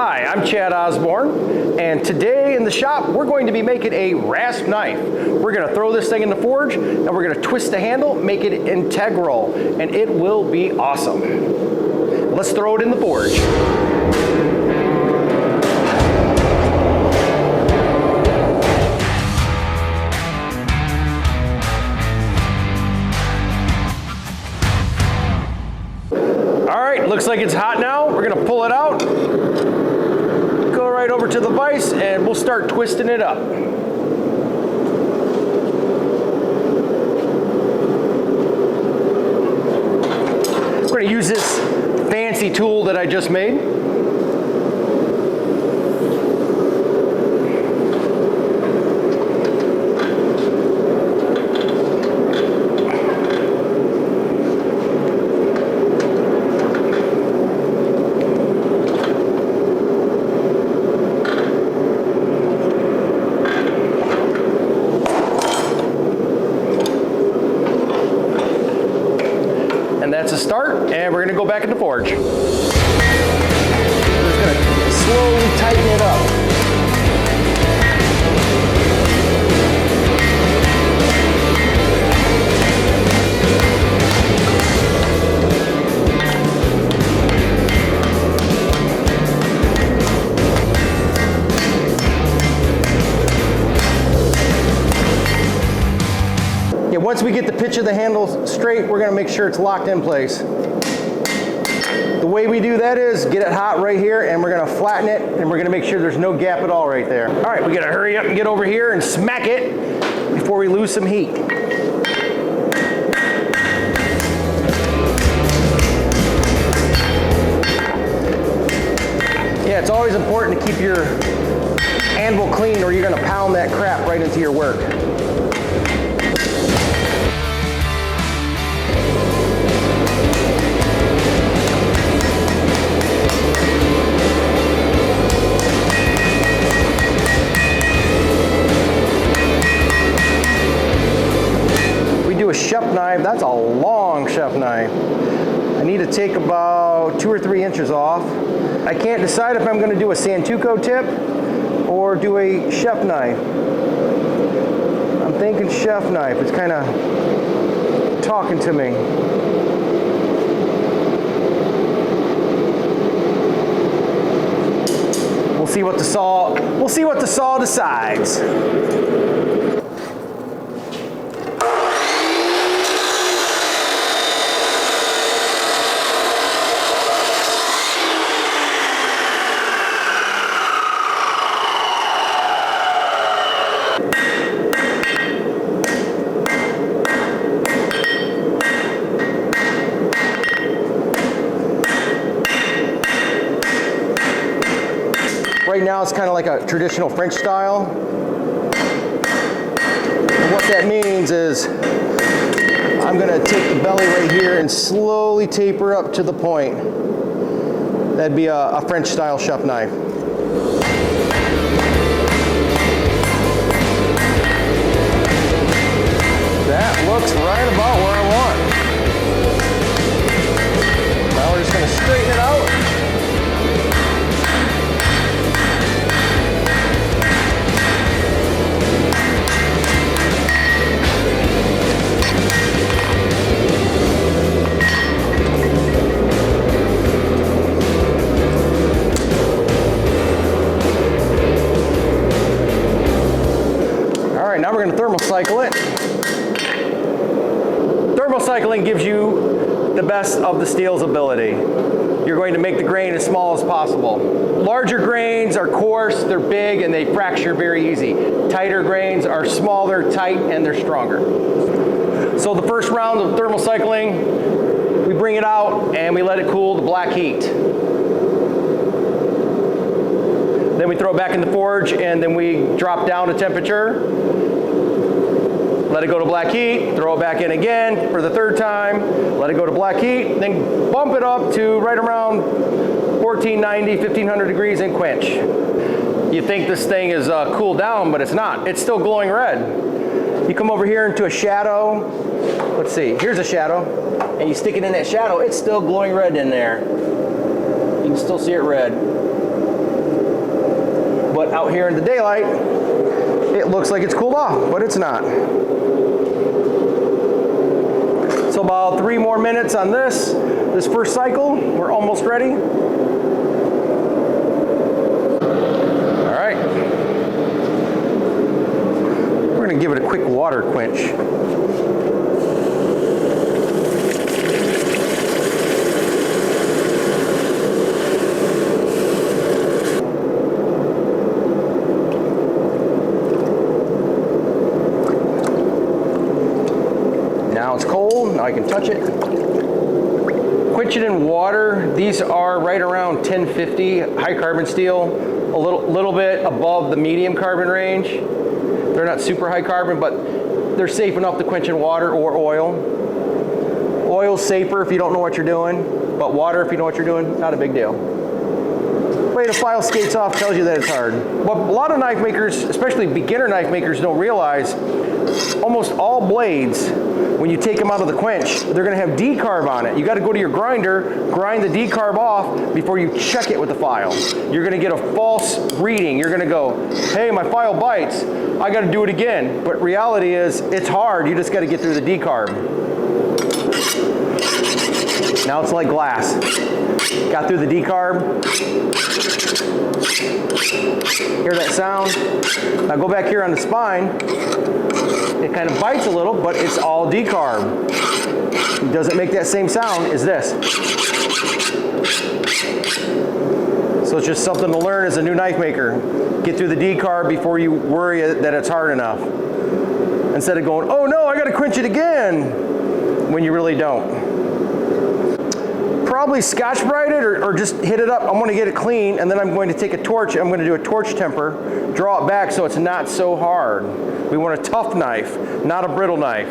Hi, I'm Chad Osborne, and today in the shop we're going to be making a rasp knife. We're going to throw this thing in the forge and we're going to twist the handle, make it integral, and it will be awesome. Let's throw it in the forge. All right, looks like it's hot now. We're going to pull it out. Go right over to the vise and we'll start twisting it up. We're going to use this fancy tool that I just made. And that's a start, and we're going to go back in the forge. We're just going to slowly tighten it up. Yeah, once we get the pitch of the handle straight, we're going to make sure it's locked in place. The way we do that is get it hot right here, and we're going to flatten it, and we're going to make sure there's no gap at all right there. All right, we got to hurry up and get over here and smack it before we lose some heat. Yeah, it's always important to keep your anvil clean or you're going to pound that crap right into your work. A chef knife, that's a long chef knife. I need to take about 2 or 3 inches off. I can't decide if I'm going to do a Santoku tip or do a chef knife. I'm thinking chef knife. It's kind of talking to me. We'll see what the saw decides. Right now it's kind of like a traditional French style. And what that means is I'm going to take the belly right here and slowly taper up to the point. That'd be a French style chef knife. That looks right about where I want. Now we're just going to straighten it out. Now we're going to thermocycle it. Thermocycling gives you the best of the steel's ability. You're going to make the grain as small as possible. Larger grains are coarse, they're big, and they fracture very easy. Tighter grains are smaller, tight, and they're stronger. So the first round of thermocycling, we bring it out and we let it cool to black heat. Then we throw it back in the forge and then we drop down a temperature. Let it go to black heat, throw it back in again for the third time, let it go to black heat, then bump it up to right around 1490, 1500 degrees and quench. You think this thing is cooled down, but it's not. It's still glowing red. You come over here into a shadow. Let's see, here's a shadow, and you stick it in that shadow, it's still glowing red in there. You can still see it red. out here in the daylight, it looks like it's cooled off, but it's not. So about 3 more minutes on this first cycle, we're almost ready. All right. We're gonna give it a quick water quench. Now it's cold, now I can touch it. Quench it in water. These are right around 1050 high carbon steel, a little bit above the medium carbon range. They're not super high carbon, but they're safe enough to quench in water or oil. Oil's safer if you don't know what you're doing, but water, if you know what you're doing, not a big deal. The way the file skates off tells you that it's hard. What a lot of knife makers, especially beginner knife makers, don't realize, almost all blades, when you take them out of the quench, they're gonna have decarb on it. You gotta go to your grinder, grind the decarb off before you check it with the file. You're gonna get a false reading. You're gonna go, hey, my file bites, I gotta do it again. But reality is, it's hard, you just gotta get through the decarb. Now it's like glass. Got through the decarb. Hear that sound? Now go back here on the spine. It kind of bites a little, but it's all decarb. It doesn't make that same sound as this. So it's just something to learn as a new knife maker. Get through the decarb before you worry that it's hard enough. Instead of going, oh no, I gotta quench it again, when you really don't. Probably Scotch-Brite it or just hit it up. I'm gonna get it clean, and then I'm going to take a torch, I'm gonna do a torch temper, draw it back so it's not so hard. We want a tough knife, not a brittle knife.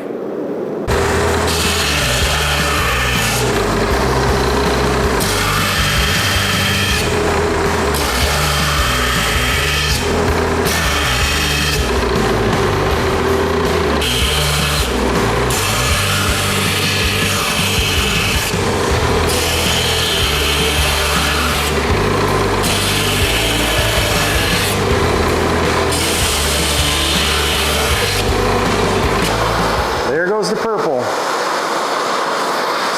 There goes the purple.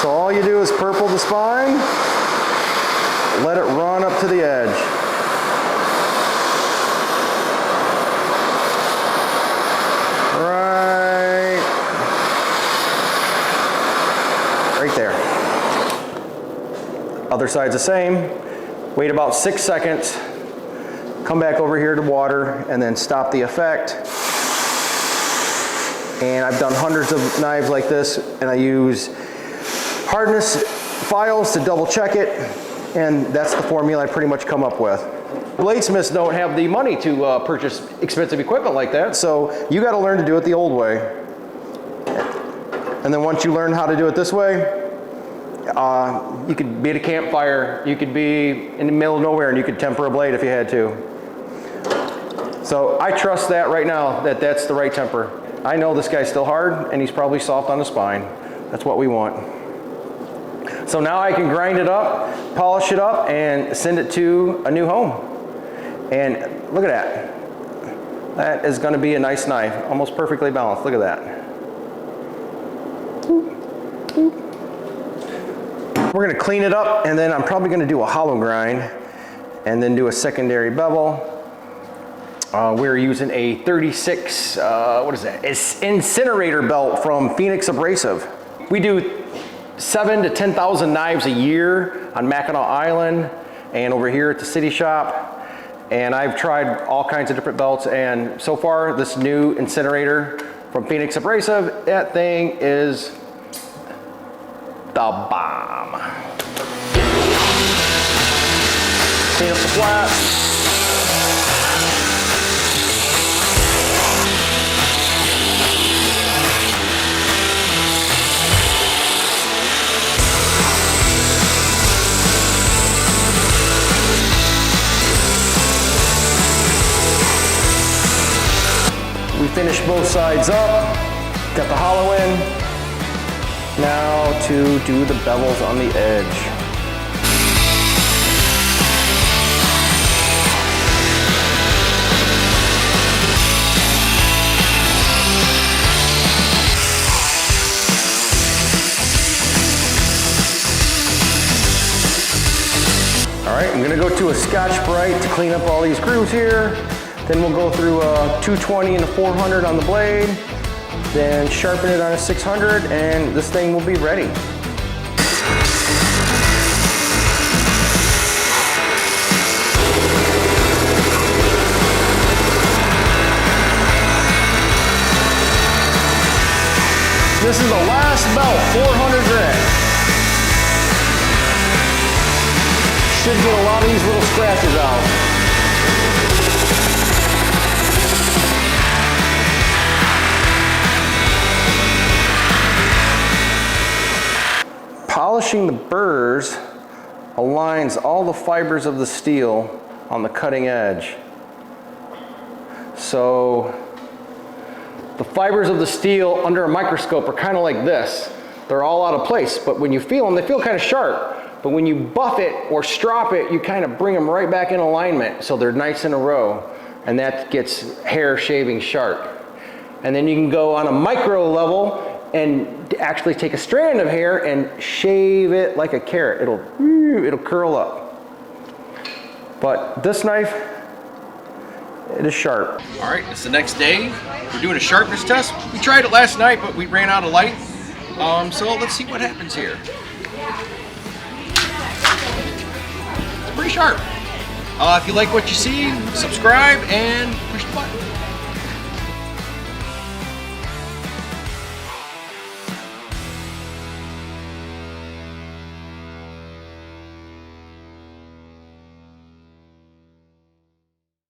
So all you do is purple the spine, let it run up to the edge. Right there. Other side's the same. Wait about 6 seconds, come back over here to water, and then stop the effect. And I've done hundreds of knives like this, and I use hardness files to double check it, and that's the formula I pretty much come up with. Bladesmiths don't have the money to purchase expensive equipment like that, so you got to learn to do it the old way. And then once you learn how to do it this way, you could be at a campfire, you could be in the middle of nowhere, and you could temper a blade if you had to. So I trust that right now, that that's the right temper. I know this guy's still hard, and he's probably soft on the spine. That's what we want. So now I can grind it up, polish it up, and send it to a new home. And look at that. That is gonna be a nice knife, almost perfectly balanced. Look at that. We're gonna clean it up, and then I'm probably gonna do a hollow grind, and then do a secondary bevel. We're using a 36, what is that? It's incinerator belt from Phoenix Abrasive. We do 7,000 to 10,000 knives a year on Mackinac Island and over here at the city shop. And I've tried all kinds of different belts, and so far this new incinerator from Phoenix Abrasive, that thing is the bomb. Clean up the flat. We finished both sides up, got the hollow in. Now to do the bevels on the edge. to a Scotch-Brite to clean up all these grooves here. Then we'll go through a 220 and a 400 on the blade, then sharpen it on a 600, and this thing will be ready. This is the last belt, 400 grit. Should get a lot of these little scratches out. Polishing the burrs aligns all the fibers of the steel on the cutting edge. So the fibers of the steel under a microscope are kind of like this. They're all out of place, but when you feel them, they feel kind of sharp. But when you buff it or strop it, you kind of bring them right back in alignment so they're nice in a row, and that gets hair shaving sharp. And then you can go on a micro level and actually take a strand of hair and shave it like a carrot. It'll curl up. But this knife, it is sharp. All right, it's the next day. We're doing a sharpness test. We tried it last night, but we ran out of light. So let's see what happens here. It's pretty sharp. If you like what you see, subscribe and push the button.